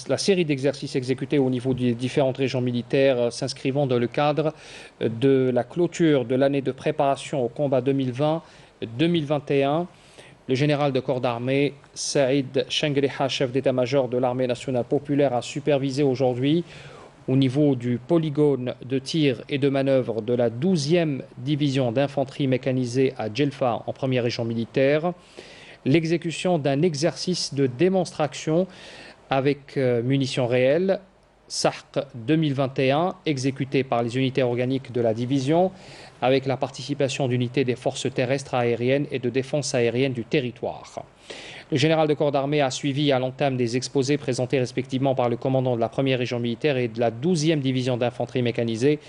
La série d'exercices exécutés au niveau des différentes régions militaires s'inscrivant dans le cadre de la clôture de l'année de préparation au combat 2020-2021. Le général de corps d'armée Saïd Chengriha, chef d'état-major de l'armée nationale populaire, a supervisé aujourd'hui au niveau du polygone de tir et de manœuvre de la 12e division d'infanterie mécanisée à Djelfa en première région militaire l'exécution d'un exercice de démonstration avec munitions réelles, SARC 2021, exécuté par les unités organiques de la division, avec la participation d'unités des forces terrestres, aériennes et de défense aérienne du territoire. Le général de corps d'armée a suivi à l'entame des exposés présentés respectivement par le commandant de la première région militaire et de la 12e division d'infanterie mécanisée,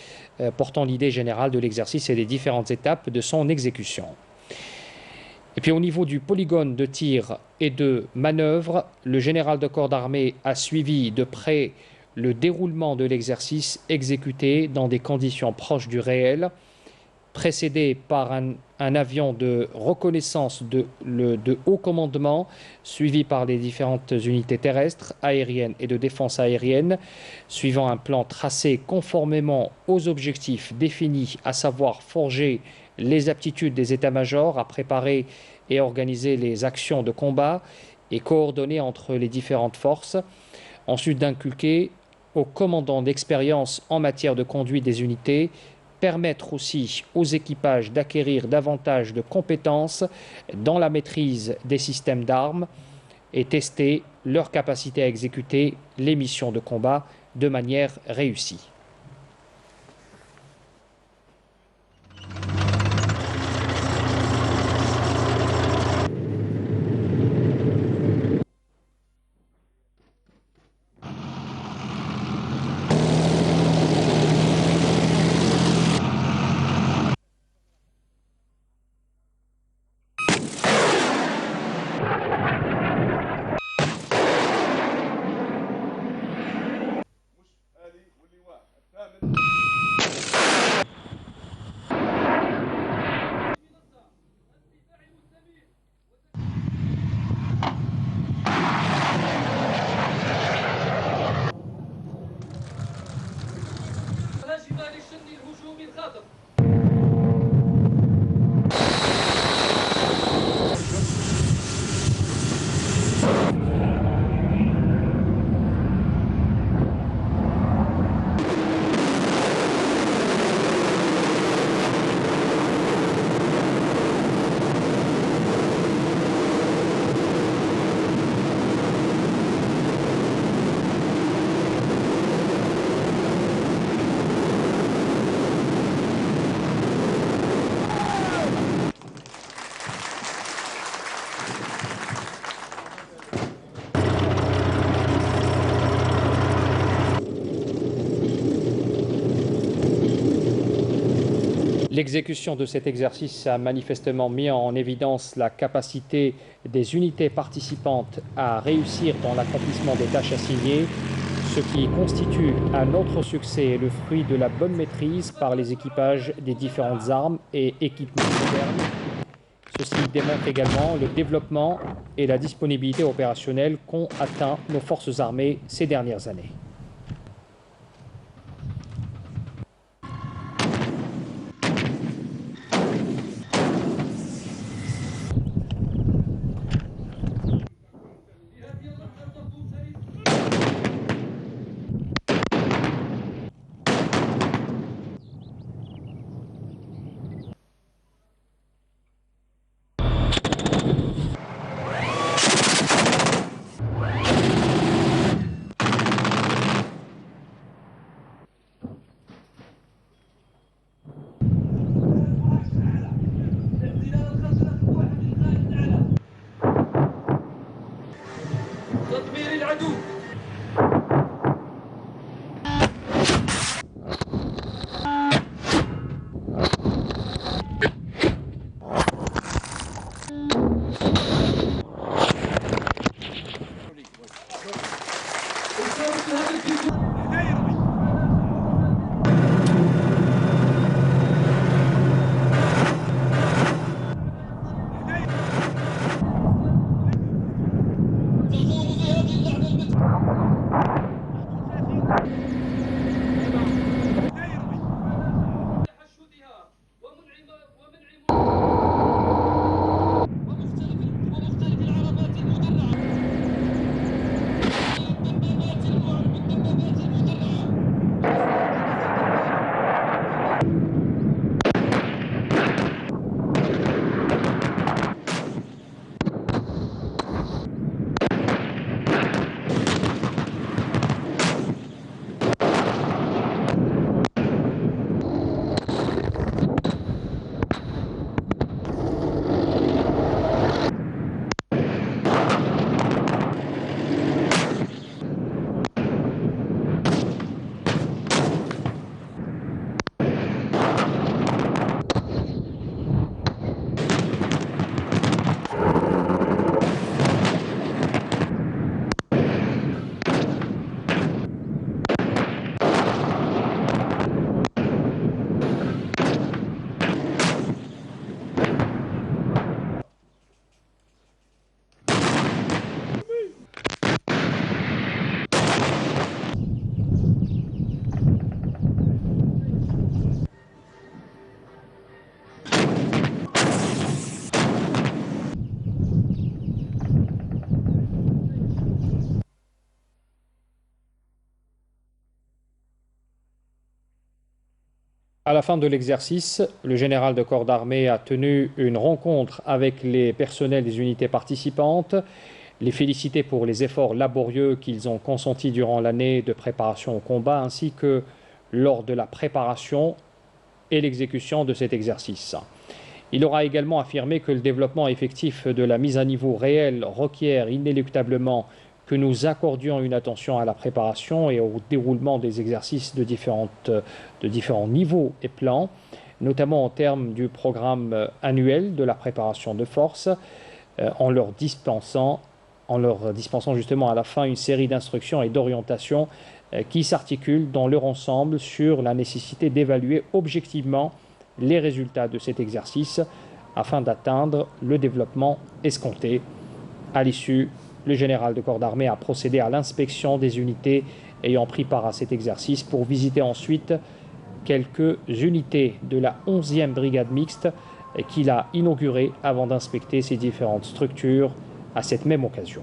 portant l'idée générale de l'exercice et des différentes étapes de son exécution. Et puis au niveau du polygone de tir et de manœuvre, le général de corps d'armée a suivi de près le déroulement de l'exercice exécuté dans des conditions proches du réel, précédé par un avion de reconnaissance de haut commandement, suivi par les différentes unités terrestres, aériennes et de défense aérienne, suivant un plan tracé conformément aux objectifs définis, à savoir forger les aptitudes des états-majors à préparer et organiser les actions de combat et coordonner entre les différentes forces. Ensuite, d'inculquer aux commandants d'expérience en matière de conduite des unités, permettre aussi aux équipages d'acquérir davantage de compétences dans la maîtrise des systèmes d'armes et tester leur capacité à exécuter les missions de combat de manière réussie. L'exécution de cet exercice a manifestement mis en évidence la capacité des unités participantes à réussir dans l'accomplissement des tâches assignées, ce qui constitue un autre succès et le fruit de la bonne maîtrise par les équipages des différentes armes et équipements modernes. Ceci démontre également le développement et la disponibilité opérationnelle qu'ont atteint nos forces armées ces dernières années. تدمير العدو. À la fin de l'exercice, le général de corps d'armée a tenu une rencontre avec les personnels des unités participantes, les féliciter pour les efforts laborieux qu'ils ont consentis durant l'année de préparation au combat, ainsi que lors de la préparation et l'exécution de cet exercice. Il aura également affirmé que le développement effectif de la mise à niveau réelle requiert inéluctablement que nous accordions une attention à la préparation et au déroulement des exercices de différents niveaux et plans, notamment en termes du programme annuel de la préparation de force, en leur dispensant justement à la fin une série d'instructions et d'orientations qui s'articulent dans leur ensemble sur la nécessité d'évaluer objectivement les résultats de cet exercice afin d'atteindre le développement escompté. À l'issue, le général de corps d'armée a procédé à l'inspection des unités ayant pris part à cet exercice pour visiter ensuite quelques unités de la 11e brigade mixte qu'il a inaugurée avant d'inspecter ces différentes structures à cette même occasion.